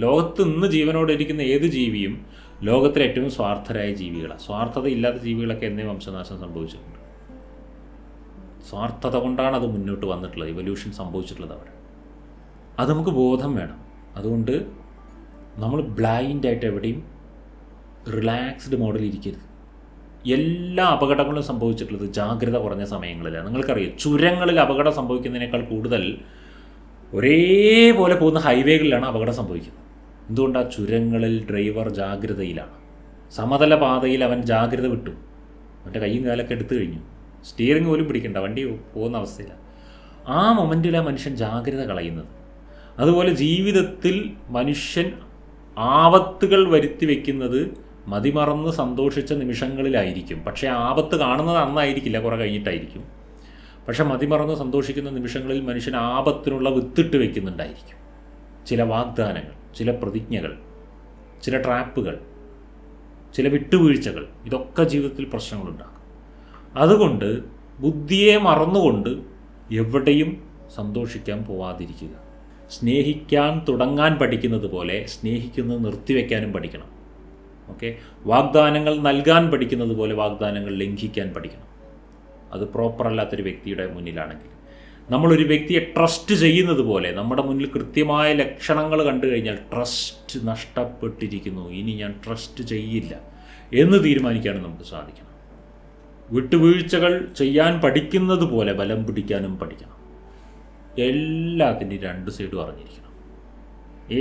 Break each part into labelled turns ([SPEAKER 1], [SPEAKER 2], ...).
[SPEAKER 1] ലോകത്ത് ഇന്ന് ജീവനോടെ ഇരിക്കുന്ന ഏത് ജീവിയും ലോകത്തിലെ ഏറ്റവും സ്വാർത്ഥരായ ജീവികളാണ്. സ്വാർത്ഥത ഇല്ലാത്ത ജീവികളൊക്കെ എന്നേ വംശനാശം സംഭവിച്ചിട്ടുണ്ട്. സ്വാർത്ഥത കൊണ്ടാണ് അത് മുന്നോട്ട് വന്നിട്ടുള്ളത്, ഇവല്യൂഷൻ സംഭവിച്ചിട്ടുള്ളത് അവിടെ. അത് നമുക്ക് ബോധം വേണം. അതുകൊണ്ട് നമ്മൾ ബ്ലൈൻഡായിട്ട് എവിടെയും റിലാക്സ്ഡ് മോഡിൽ ഇരിക്കരുത്. എല്ലാ അപകടങ്ങളും സംഭവിച്ചിട്ടുള്ളത് ജാഗ്രത കുറഞ്ഞ സമയങ്ങളിലാണ്. നിങ്ങൾക്കറിയാം, ചുരങ്ങളിൽ അപകടം സംഭവിക്കുന്നതിനേക്കാൾ കൂടുതൽ ഒരേപോലെ പോകുന്ന ഹൈവേകളിലാണ് അപകടം സംഭവിക്കുന്നത്. എന്തുകൊണ്ടാണ്? ചുരങ്ങളിൽ ഡ്രൈവർ ജാഗ്രതയിലാണ്. സമതല പാതയിൽ അവൻ ജാഗ്രത വിട്ടു, അവൻ്റെ കൈയും കാലൊക്കെ എടുത്തു കഴിഞ്ഞു, സ്റ്റിയറിംഗ് പോലും പിടിക്കണ്ട, വണ്ടി പോകുന്ന അവസ്ഥയിലാണ്. ആ മൊമെൻറ്റിലാണ് മനുഷ്യൻ ജാഗ്രത കളയുന്നത്. അതുപോലെ ജീവിതത്തിൽ മനുഷ്യൻ ആപത്തുകൾ വരുത്തി വയ്ക്കുന്നത് മതിമറന്ന് സന്തോഷിച്ച നിമിഷങ്ങളിലായിരിക്കും. പക്ഷേ ആപത്ത് കാണുന്നത് അന്നായിരിക്കില്ല, കുറേ കഴിഞ്ഞിട്ടായിരിക്കും. പക്ഷെ മതിമറന്ന് സന്തോഷിക്കുന്ന നിമിഷങ്ങളിൽ മനുഷ്യൻ ആപത്തിനുള്ള വിത്തിട്ട് വയ്ക്കുന്നുണ്ടായിരിക്കും. ചില വാഗ്ദാനങ്ങൾ, ചില പ്രതിജ്ഞകൾ, ചില ട്രാപ്പുകൾ, ചില വിട്ടുവീഴ്ചകൾ, ഇതൊക്കെ ജീവിതത്തിൽ പ്രശ്നങ്ങളുണ്ടാകും. അതുകൊണ്ട് ബുദ്ധിയെ മറന്നുകൊണ്ട് എവിടെയും സന്തോഷിക്കാൻ പോവാതിരിക്കുക. സ്നേഹിക്കാൻ തുടങ്ങാൻ പഠിക്കുന്നത് പോലെ സ്നേഹിക്കുന്നത് നിർത്തിവെക്കാനും പഠിക്കണം. ഓക്കെ, വാഗ്ദാനങ്ങൾ നൽകാൻ പഠിക്കുന്നത് പോലെ വാഗ്ദാനങ്ങൾ ലംഘിക്കാൻ പഠിക്കണം. അത് പ്രോപ്പറല്ലാത്തൊരു വ്യക്തിയുടെ മുന്നിലാണെങ്കിൽ. നമ്മളൊരു വ്യക്തിയെ ട്രസ്റ്റ് ചെയ്യുന്നത് പോലെ നമ്മുടെ മുന്നിൽ കൃത്യമായ ലക്ഷണങ്ങൾ കണ്ടു കഴിഞ്ഞാൽ ട്രസ്റ്റ് നഷ്ടപ്പെട്ടിരിക്കുന്നു, ഇനി ഞാൻ ട്രസ്റ്റ് ചെയ്യില്ല എന്ന് തീരുമാനിക്കാനും നമുക്ക് സാധിക്കണം. വിട്ടുവീഴ്ചകൾ ചെയ്യാൻ പഠിക്കുന്നത് പോലെ ബലം പിടിക്കാനും പഠിക്കണം. എല്ലാത്തിൻ്റെയും രണ്ട് സൈഡും അറിഞ്ഞിരിക്കണം.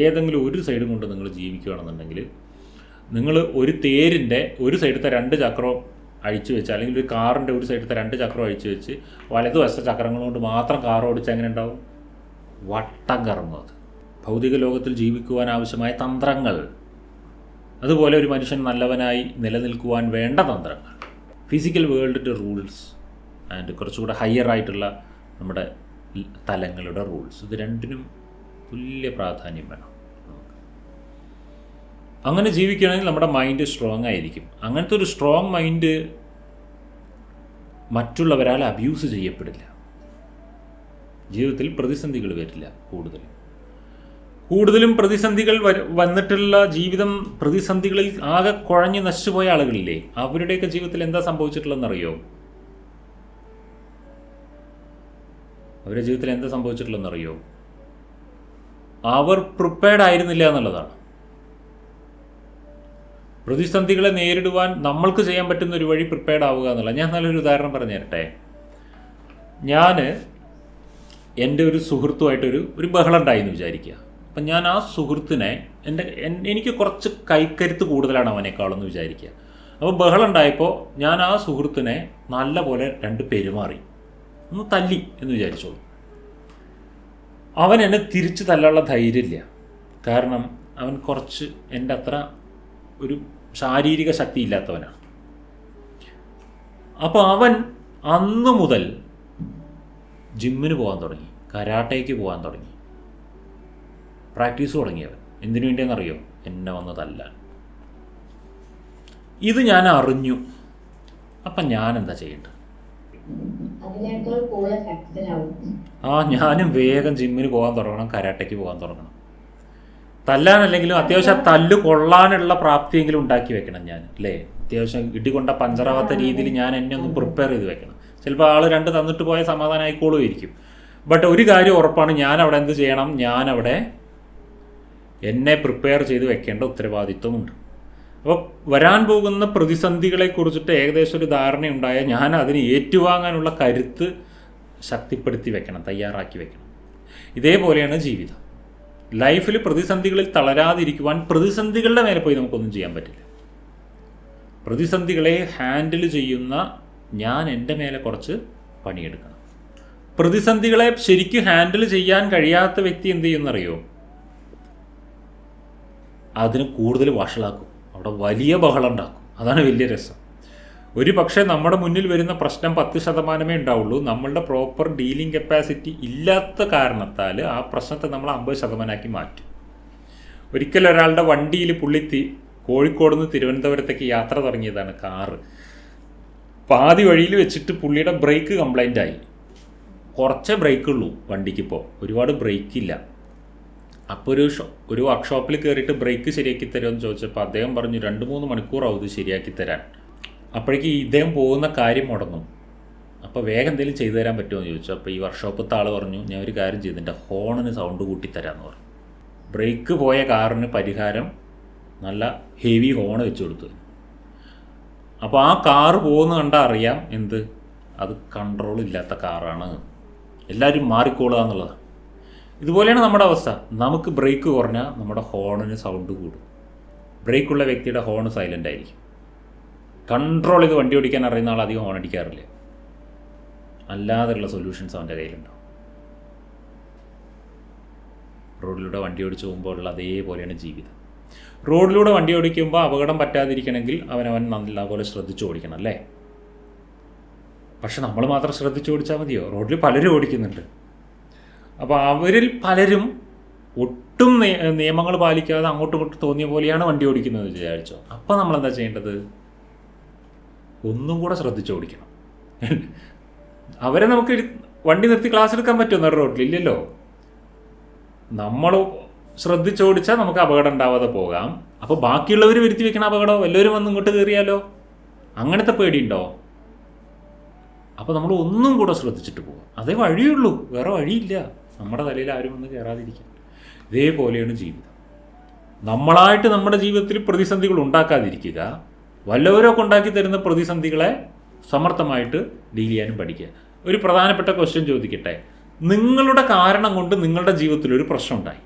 [SPEAKER 1] ഏതെങ്കിലും ഒരു സൈഡും കൊണ്ട് നിങ്ങൾ ജീവിക്കുകയാണെന്നുണ്ടെങ്കിൽ, നിങ്ങൾ ഒരു തേരിൻ്റെ ഒരു സൈഡത്തെ രണ്ട് ചക്രവും അഴിച്ചു വെച്ച്, അല്ലെങ്കിൽ ഒരു കാറിൻ്റെ ഒരു സൈഡത്തെ രണ്ട് ചക്രം അഴിച്ചു വെച്ച് വലതുവശത്തെ ചക്രങ്ങൾ കൊണ്ട് മാത്രം കാർ ഓടിച്ച് എങ്ങനെ ഉണ്ടാവും? വട്ടം കറങ്ങും. അത് ഭൗതിക ലോകത്തിൽ ജീവിക്കുവാൻ ആവശ്യമായ തന്ത്രങ്ങൾ, അതുപോലെ ഒരു മനുഷ്യൻ നല്ലവനായി നിലനിൽക്കുവാൻ വേണ്ട തന്ത്രങ്ങൾ, ഫിസിക്കൽ വേൾഡിൻ്റെ റൂൾസ് ആൻഡ് കുറച്ചുകൂടെ ഹയർ ആയിട്ടുള്ള നമ്മുടെ തലങ്ങളുടെ റൂൾസ്, ഇത് രണ്ടിനും തുല്യ പ്രാധാന്യം വേണം. അങ്ങനെ ജീവിക്കുകയാണെങ്കിൽ നമ്മുടെ മൈൻഡ് സ്ട്രോങ് ആയിരിക്കും. അങ്ങനത്തെ ഒരു സ്ട്രോങ് മൈൻഡ് മറ്റുള്ളവരാൽ അബ്യൂസ് ചെയ്യപ്പെടില്ല. ജീവിതത്തിൽ പ്രതിസന്ധികൾ വരില്ല. കൂടുതലും പ്രതിസന്ധികൾ വന്നിട്ടുള്ള ജീവിതം, പ്രതിസന്ധികളിൽ ആകെ കുഴഞ്ഞ് നശിച്ചുപോയ ആളുകളില്ലേ, അവരുടെയൊക്കെ ജീവിതത്തിൽ എന്താ സംഭവിച്ചിട്ടുള്ളതെന്നറിയോ? അവരുടെ ജീവിതത്തിൽ എന്താ സംഭവിച്ചിട്ടുള്ളതെന്നറിയോ? അവർ പ്രിപ്പയർഡ് ആയിരുന്നില്ല എന്നുള്ളതാണ്. പ്രതിസന്ധികളെ നേരിടുവാൻ നമ്മൾക്ക് ചെയ്യാൻ പറ്റുന്ന ഒരു വഴി പ്രിപ്പയർഡ് ആവുക എന്നുള്ളത്. ഞാൻ നല്ലൊരു ഉദാഹരണം പറഞ്ഞു തരട്ടെ. ഞാൻ എൻ്റെ ഒരു സുഹൃത്തുമായിട്ടൊരു ബഹളം ഉണ്ടായിന്ന് വിചാരിക്കുക. അപ്പം ഞാൻ ആ സുഹൃത്തിനെ, എനിക്ക് കുറച്ച് കൈക്കരുത്ത് കൂടുതലാണ് അവനേക്കാളെന്ന് വിചാരിക്കുക. അപ്പോൾ ബഹളം ഉണ്ടായപ്പോൾ ഞാൻ ആ സുഹൃത്തിനെ നല്ല പോലെ പെരുമാറി, ഒന്ന് തല്ലി എന്ന് വിചാരിച്ചോളൂ. അവൻ എന്നെ തിരിച്ച് തല്ലാനുള്ള ധൈര്യമില്ല. കാരണം അവൻ കുറച്ച് എൻ്റെ അത്ര ഒരു ശാരീരിക ശക്തി ഇല്ലാത്തവനാണ്. അപ്പോൾ അവൻ അന്ന് മുതൽ ജിമ്മിന് പോകാൻ തുടങ്ങി, കരാട്ടയ്ക്ക് പോകാൻ തുടങ്ങി, പ്രാക്ടീസ് തുടങ്ങിയവൻ. എന്തിനു വേണ്ടിയെന്നറിയോ? എന്നെ വന്ന് തല്ലാൻ. ഇത് ഞാൻ അറിഞ്ഞു. അപ്പം ഞാൻ എന്താ ചെയ്യേണ്ടത്? ഞാനും വേഗം ജിമ്മിന് പോകാൻ തുടങ്ങണം, കരാട്ടയ്ക്ക് പോകാൻ തുടങ്ങണം. തല്ലാനല്ലെങ്കിലും അത്യാവശ്യം തല്ല് കൊള്ളാനുള്ള പ്രാപ്തിയെങ്കിലും ഉണ്ടാക്കി വെക്കണം ഞാൻ, അല്ലേ? അത്യാവശ്യം ഇടികൊണ്ട പഞ്ചറാവാത്ത രീതിയിൽ ഞാൻ എന്നെ ഒന്ന് പ്രിപ്പയർ ചെയ്ത് വെക്കണം. ചിലപ്പോൾ ആൾ രണ്ട് തന്നിട്ട് പോയ സമാധാനം ആയിക്കോളുമായിരിക്കും. ബട്ട് ഒരു കാര്യം ഉറപ്പാണ്, ഞാനവിടെ എന്ത് ചെയ്യണം? ഞാനവിടെ എന്നെ പ്രിപ്പയർ ചെയ്ത് വെക്കേണ്ട ഉത്തരവാദിത്വമുണ്ട്. അപ്പോൾ വരാൻ പോകുന്ന പ്രതിസന്ധികളെക്കുറിച്ചിട്ട് ഏകദേശം ഒരു ധാരണയുണ്ടായാൽ ഞാൻ അതിന് ഏറ്റുവാങ്ങാനുള്ള കരുത്ത് ശക്തിപ്പെടുത്തി വെക്കണം, തയ്യാറാക്കി വെക്കണം. ഇതേപോലെയാണ് ജീവിതം. ലൈഫിൽ പ്രതിസന്ധികളിൽ തളരാതിരിക്കുവാൻ പ്രതിസന്ധികളുടെ മേലെ പോയി നമുക്കൊന്നും ചെയ്യാൻ പറ്റില്ല. പ്രതിസന്ധികളെ ഹാൻഡിൽ ചെയ്യുന്ന ഞാൻ എൻ്റെ മേലെ കുറച്ച് പണിയെടുക്കണം. പ്രതിസന്ധികളെ ശരിക്കും ഹാൻഡിൽ ചെയ്യാൻ കഴിയാത്ത വ്യക്തി എന്ത് ചെയ്യുമെന്നറിയോ? അതിന് കൂടുതൽ വഷളാക്കും, അവിടെ വലിയ ബഹളം ഉണ്ടാക്കും. അതാണ് വലിയ രസം. ഒരു പക്ഷേ നമ്മുടെ മുന്നിൽ വരുന്ന പ്രശ്നം 10% ഉണ്ടാവുള്ളൂ. നമ്മളുടെ പ്രോപ്പർ ഡീലിംഗ് കപ്പാസിറ്റി ഇല്ലാത്ത കാരണത്താൽ ആ പ്രശ്നത്തെ നമ്മൾ 50% മാറ്റും. ഒരിക്കൽ ഒരാളുടെ വണ്ടിയിൽ പുള്ളി കോഴിക്കോട് നിന്ന് തിരുവനന്തപുരത്തേക്ക് യാത്ര തുടങ്ങിയതാണ്, കാറ്. പാതി വഴിയിൽ വെച്ചിട്ട് പുള്ളിയുടെ ബ്രേക്ക് കംപ്ലൈൻ്റ് ആയി. കുറച്ചേ ബ്രേക്കുള്ളൂ വണ്ടിക്കിപ്പോൾ, ഒരുപാട് ബ്രേക്കില്ല. അപ്പോൾ ഒരു വർക്ക്ഷോപ്പിൽ കയറിയിട്ട് ബ്രേക്ക് ശരിയാക്കി തരുമെന്ന് ചോദിച്ചപ്പോൾ അദ്ദേഹം പറഞ്ഞു 2-3 മണിക്കൂറാവും ഇത് ശരിയാക്കി തരാൻ. അപ്പോഴേക്ക് ഇദ്ദേഹം പോകുന്ന കാര്യം മുടങ്ങും. അപ്പോൾ വേഗം എന്തെങ്കിലും ചെയ്തു തരാൻ പറ്റുമോ എന്ന് ചോദിച്ചു. അപ്പോൾ ഈ വർക്ക്ഷോപ്പത്തെ ആൾ പറഞ്ഞു, ഞാൻ ഒരു കാര്യം ചെയ്തു, എൻ്റെ ഹോണിന് സൗണ്ട് കൂട്ടിത്തരാമെന്ന് പറഞ്ഞു. ബ്രേക്ക് പോയ കാറിന് പരിഹാരം നല്ല ഹെവി ഹോണ് വെച്ച് കൊടുത്തു. അപ്പോൾ ആ കാറ് പോകുന്ന കണ്ടാൽ അറിയാം എന്ത്, അത് കൺട്രോൾ ഇല്ലാത്ത കാറാണ്, എല്ലാവരും മാറിക്കോളുക എന്നുള്ളതാണ്. ഇതുപോലെയാണ് നമ്മുടെ അവസ്ഥ. നമുക്ക് ബ്രേക്ക് കുറഞ്ഞാൽ നമ്മുടെ ഹോണിന് സൗണ്ട് കൂടും. ബ്രേക്കുള്ള വ്യക്തിയുടെ ഹോൺ സൈലൻ്റ് ആയിരിക്കും. കൺട്രോൾ ചെയ്ത് വണ്ടി ഓടിക്കാൻ അറിയുന്ന ആൾ അധികം ഹോൺ അടിക്കാറില്ല. അല്ലാതെയുള്ള സൊല്യൂഷൻസ് അവൻ്റെ കയ്യിലുണ്ടാവും. റോഡിലൂടെ വണ്ടി ഓടിച്ച് പോകുമ്പോഴുള്ള അതേപോലെയാണ് ജീവിതം. റോഡിലൂടെ വണ്ടി ഓടിക്കുമ്പോൾ അപകടം പറ്റാതിരിക്കണമെങ്കിൽ അവൻ നല്ലപോലെ ശ്രദ്ധിച്ച് ഓടിക്കണം അല്ലേ? പക്ഷെ നമ്മൾ മാത്രം ശ്രദ്ധിച്ച് ഓടിച്ചാൽ മതിയോ? റോഡിൽ പലരും ഓടിക്കുന്നുണ്ട്. അപ്പോൾ അവരിൽ പലരും ഒട്ടും നിയമങ്ങൾ പാലിക്കാതെ അങ്ങോട്ടും ഇങ്ങോട്ടും തോന്നിയ പോലെയാണ് വണ്ടി ഓടിക്കുന്നത് വിചാരിച്ചോ. അപ്പോൾ നമ്മളെന്താ ചെയ്യേണ്ടത്? ഒന്നും കൂടെ ശ്രദ്ധിച്ച് ഓടിക്കണം. അവരെ നമുക്ക് വണ്ടി നിർത്തി ക്ലാസ് എടുക്കാൻ പറ്റുമോ റോഡിൽ? ഇല്ലല്ലോ. നമ്മൾ ശ്രദ്ധിച്ചോടിച്ചാൽ നമുക്ക് അപകടം ഉണ്ടാവാതെ പോകാം. അപ്പോൾ ബാക്കിയുള്ളവർ വരുത്തി വെക്കണ അപകടം എല്ലാവരും വന്ന് ഇങ്ങോട്ട് കയറിയാലോ? അങ്ങനത്തെ പേടിയുണ്ടോ? അപ്പോൾ നമ്മൾ ഒന്നും കൂടെ ശ്രദ്ധിച്ചിട്ട് പോകും. അതേ വഴിയുള്ളൂ, വേറെ വഴിയില്ല. നമ്മുടെ തലയിൽ ആരും വന്ന് കയറാതിരിക്കാൻ. ഇതേപോലെയാണ് ജീവിതം. നമ്മളായിട്ട് നമ്മുടെ ജീവിതത്തിൽ പ്രതിസന്ധികൾ ഉണ്ടാക്കാതിരിക്കുക, വല്ലവരൊക്കെ ഉണ്ടാക്കി തരുന്ന പ്രതിസന്ധികളെ സമർത്ഥമായിട്ട് ഡീൽ ചെയ്യാനും പഠിക്കുക. ഒരു പ്രധാനപ്പെട്ട ക്വസ്റ്റ്യൻ ചോദിക്കട്ടെ. നിങ്ങളുടെ കാരണം കൊണ്ട് നിങ്ങളുടെ ജീവിതത്തിലൊരു പ്രശ്നം ഉണ്ടായി,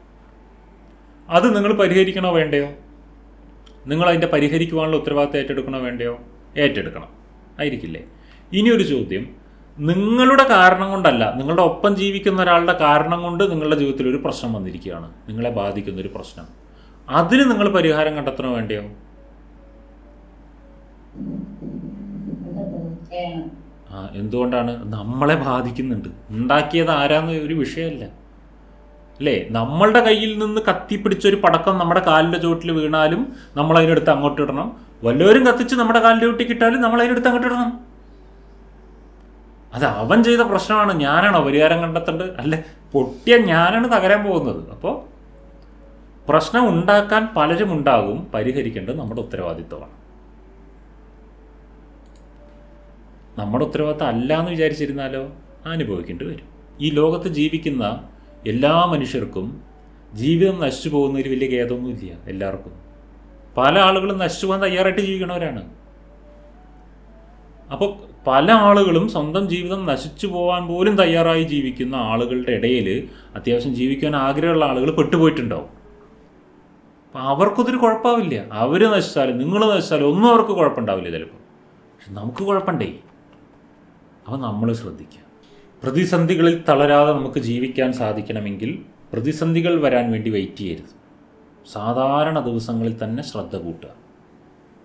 [SPEAKER 1] അത് നിങ്ങൾ പരിഹരിക്കണോ വേണ്ടയോ? നിങ്ങൾ അതിൻ്റെ പരിഹരിക്കുവാനുള്ള ഉത്തരവാദിത്തം ഏറ്റെടുക്കണോ വേണ്ടയോ? ഏറ്റെടുക്കണം, ആയിരിക്കില്ലേ? ഇനിയൊരു ചോദ്യം, നിങ്ങളുടെ കാരണം കൊണ്ടല്ല, നിങ്ങളുടെ ഒപ്പം ജീവിക്കുന്ന ഒരാളുടെ കാരണം കൊണ്ട് നിങ്ങളുടെ ജീവിതത്തിൽ ഒരു പ്രശ്നം വന്നിരിക്കുകയാണ്, നിങ്ങളെ ബാധിക്കുന്നൊരു പ്രശ്നം, അതിന് നിങ്ങൾ പരിഹാരം കണ്ടെത്തണോ വേണ്ടയോ? എന്തുകൊണ്ടാണ്? നമ്മളെ ബാധിക്കുന്നുണ്ട്. ഉണ്ടാക്കിയത് ആരാന്ന് ഒരു വിഷയമല്ല അല്ലേ? നമ്മളുടെ കയ്യിൽ നിന്ന് കത്തിപ്പിടിച്ചൊരു പടക്കം നമ്മുടെ കാലിൻ്റെ ചുവട്ടിൽ വീണാലും നമ്മൾ അതിനെടുത്ത് അങ്ങോട്ട് ഇടണം. വല്ലവരും കത്തിച്ച് നമ്മുടെ കാലിൻ്റെ ചുവട്ടിൽ ഇട്ടാലും നമ്മൾ അതിനെടുത്ത് അങ്ങോട്ട് ഇടണം. അത് അവൻ ചെയ്ത പ്രശ്നമാണ്. ഞാനാണോ പരിഹാരം കണ്ടെത്തേണ്ടത്? അല്ല, പൊട്ടിയ ഞാനാണ് തകരാൻ പോകുന്നത്. അപ്പോൾ പ്രശ്നം ഉണ്ടാക്കാൻ പലരും ഉണ്ടാകും, പരിഹരിക്കേണ്ടത് നമ്മുടെ ഉത്തരവാദിത്വമാണ്. നമ്മുടെ ഉത്തരവാദിത്തം അല്ല എന്ന് വിചാരിച്ചിരുന്നാലോ അനുഭവിക്കേണ്ടി വരും. ഈ ലോകത്ത് ജീവിക്കുന്ന എല്ലാ മനുഷ്യർക്കും ജീവിതം നശിച്ചു പോകുന്നതിൽ വലിയ ഖേദമൊന്നുമില്ല. എല്ലാവർക്കും പല ആളുകളും നശിച്ചു പോകാൻ തയ്യാറായിട്ട് ജീവിക്കണവരാണ്. അപ്പോൾ പല ആളുകളും സ്വന്തം ജീവിതം നശിച്ചു പോകാൻ പോലും തയ്യാറായി ജീവിക്കുന്ന ആളുകളുടെ ഇടയിൽ അത്യാവശ്യം ജീവിക്കാൻ ആഗ്രഹമുള്ള ആളുകൾ പെട്ടുപോയിട്ടുണ്ടാവും. അപ്പം അവർക്കൊതൊരു കുഴപ്പമില്ല. അവർ നശിച്ചാലും നിങ്ങൾ നശിച്ചാലും ഒന്നും അവർക്ക് കുഴപ്പമുണ്ടാവില്ല ചിലപ്പോൾ. പക്ഷെ നമുക്ക് കുഴപ്പമുണ്ടേ. അപ്പോൾ നമ്മൾ ശ്രദ്ധിക്കുക. പ്രതിസന്ധികളിൽ തളരാതെ നമുക്ക് ജീവിക്കാൻ സാധിക്കണമെങ്കിൽ പ്രതിസന്ധികൾ വരാൻ വേണ്ടി വെയിറ്റ് ചെയ്യരുത്. സാധാരണ ദിവസങ്ങളിൽ തന്നെ ശ്രദ്ധ കൂട്ടുക.